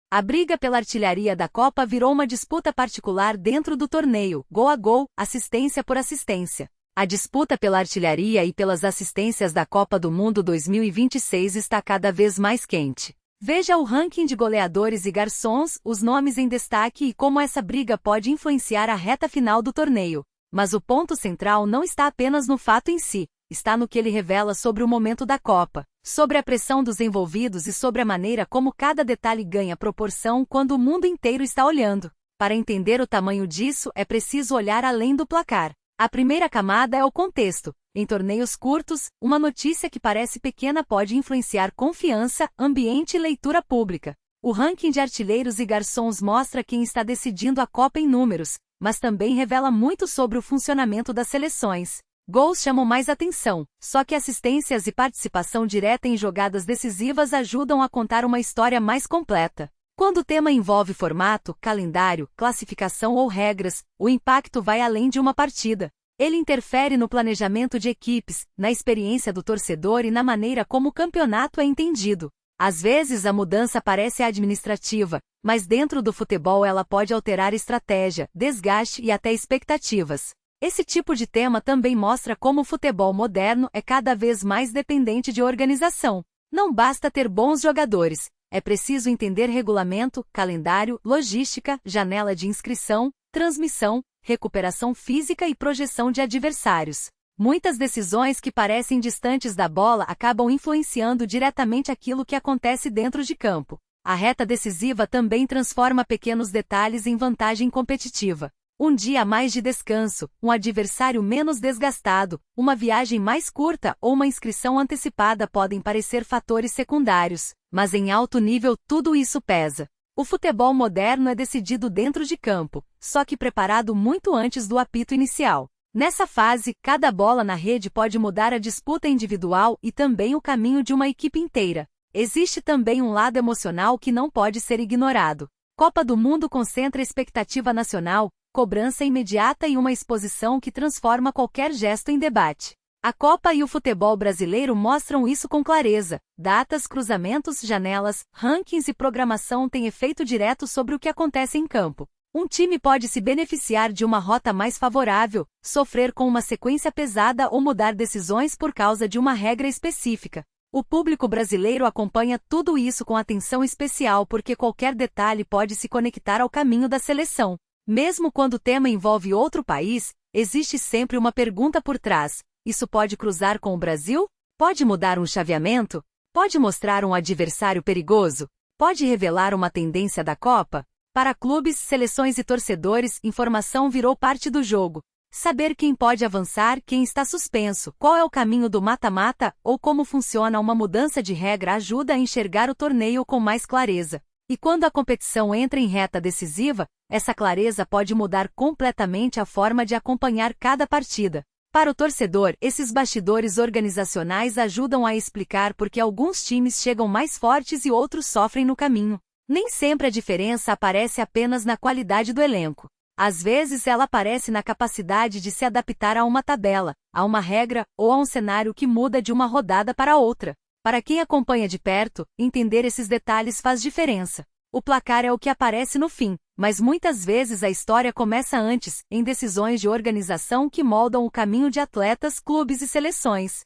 A briga pela artilharia da Copa virou uma disputa particular dentro do torneio, gol a gol, assistência por assistência. A disputa pela artilharia e pelas assistências da Copa do Mundo 2026 está cada vez mais quente. Veja o ranking de goleadores e garçons, os nomes em destaque e como essa briga pode influenciar a reta final do torneio. Mas o ponto central não está apenas no fato em si, está no que ele revela sobre o momento da Copa, sobre a pressão dos envolvidos e sobre a maneira como cada detalhe ganha proporção quando o mundo inteiro está olhando. Para entender o tamanho disso, é preciso olhar além do placar. A primeira camada é o contexto. Em torneios curtos, uma notícia que parece pequena pode influenciar confiança, ambiente e leitura pública. O ranking de artilheiros e garçons mostra quem está decidindo a Copa em números, mas também revela muito sobre o funcionamento das seleções. Gols chamam mais atenção, só que assistências e participação direta em jogadas decisivas ajudam a contar uma história mais completa. Quando o tema envolve formato, calendário, classificação ou regras, o impacto vai além de uma partida. Ele interfere no planejamento de equipes, na experiência do torcedor e na maneira como o campeonato é entendido. Às vezes a mudança parece administrativa, mas dentro do futebol ela pode alterar estratégia, desgaste e até expectativas. Esse tipo de tema também mostra como o futebol moderno é cada vez mais dependente de organização. Não basta ter bons jogadores, é preciso entender regulamento, calendário, logística, janela de inscrição, transmissão, recuperação física e projeção de adversários. Muitas decisões que parecem distantes da bola acabam influenciando diretamente aquilo que acontece dentro de campo. A reta decisiva também transforma pequenos detalhes em vantagem competitiva. Um dia a mais de descanso, um adversário menos desgastado, uma viagem mais curta ou uma inscrição antecipada podem parecer fatores secundários, mas em alto nível tudo isso pesa. O futebol moderno é decidido dentro de campo, só que preparado muito antes do apito inicial. Nessa fase, cada bola na rede pode mudar a disputa individual e também o caminho de uma equipe inteira. Existe também um lado emocional que não pode ser ignorado. Copa do Mundo concentra expectativa nacional, cobrança imediata e uma exposição que transforma qualquer gesto em debate. A Copa e o futebol brasileiro mostram isso com clareza. Datas, cruzamentos, janelas, rankings e programação têm efeito direto sobre o que acontece em campo. Um time pode se beneficiar de uma rota mais favorável, sofrer com uma sequência pesada ou mudar decisões por causa de uma regra específica. O público brasileiro acompanha tudo isso com atenção especial porque qualquer detalhe pode se conectar ao caminho da seleção. Mesmo quando o tema envolve outro país, existe sempre uma pergunta por trás. Isso pode cruzar com o Brasil? Pode mudar um chaveamento? Pode mostrar um adversário perigoso? Pode revelar uma tendência da Copa? Para clubes, seleções e torcedores, informação virou parte do jogo. Saber quem pode avançar, quem está suspenso, qual é o caminho do mata-mata ou como funciona uma mudança de regra ajuda a enxergar o torneio com mais clareza. E quando a competição entra em reta decisiva, essa clareza pode mudar completamente a forma de acompanhar cada partida. Para o torcedor, esses bastidores organizacionais ajudam a explicar por que alguns times chegam mais fortes e outros sofrem no caminho. Nem sempre a diferença aparece apenas na qualidade do elenco. Às vezes ela aparece na capacidade de se adaptar a uma tabela, a uma regra ou a um cenário que muda de uma rodada para outra. Para quem acompanha de perto, entender esses detalhes faz diferença. O placar é o que aparece no fim, mas muitas vezes a história começa antes, em decisões de organização que moldam o caminho de atletas, clubes e seleções.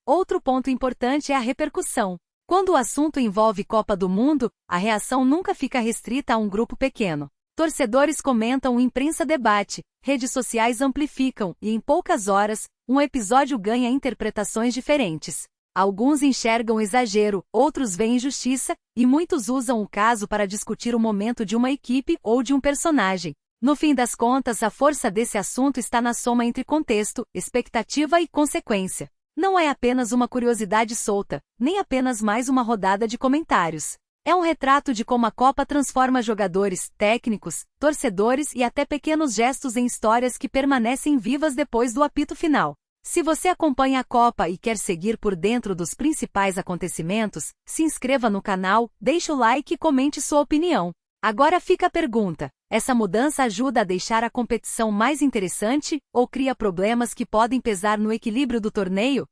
Outro ponto importante é a repercussão. Quando o assunto envolve Copa do Mundo, a reação nunca fica restrita a um grupo pequeno. Torcedores comentam, imprensa debate, redes sociais amplificam e em poucas horas, um episódio ganha interpretações diferentes. Alguns enxergam exagero, outros veem injustiça, e muitos usam o caso para discutir o momento de uma equipe ou de um personagem. No fim das contas, a força desse assunto está na soma entre contexto, expectativa e consequência. Não é apenas uma curiosidade solta, nem apenas mais uma rodada de comentários. É um retrato de como a Copa transforma jogadores, técnicos, torcedores e até pequenos gestos em histórias que permanecem vivas depois do apito final. Se você acompanha a Copa e quer seguir por dentro dos principais acontecimentos, se inscreva no canal, deixe o like e comente sua opinião. Agora fica a pergunta: essa mudança ajuda a deixar a competição mais interessante ou cria problemas que podem pesar no equilíbrio do torneio?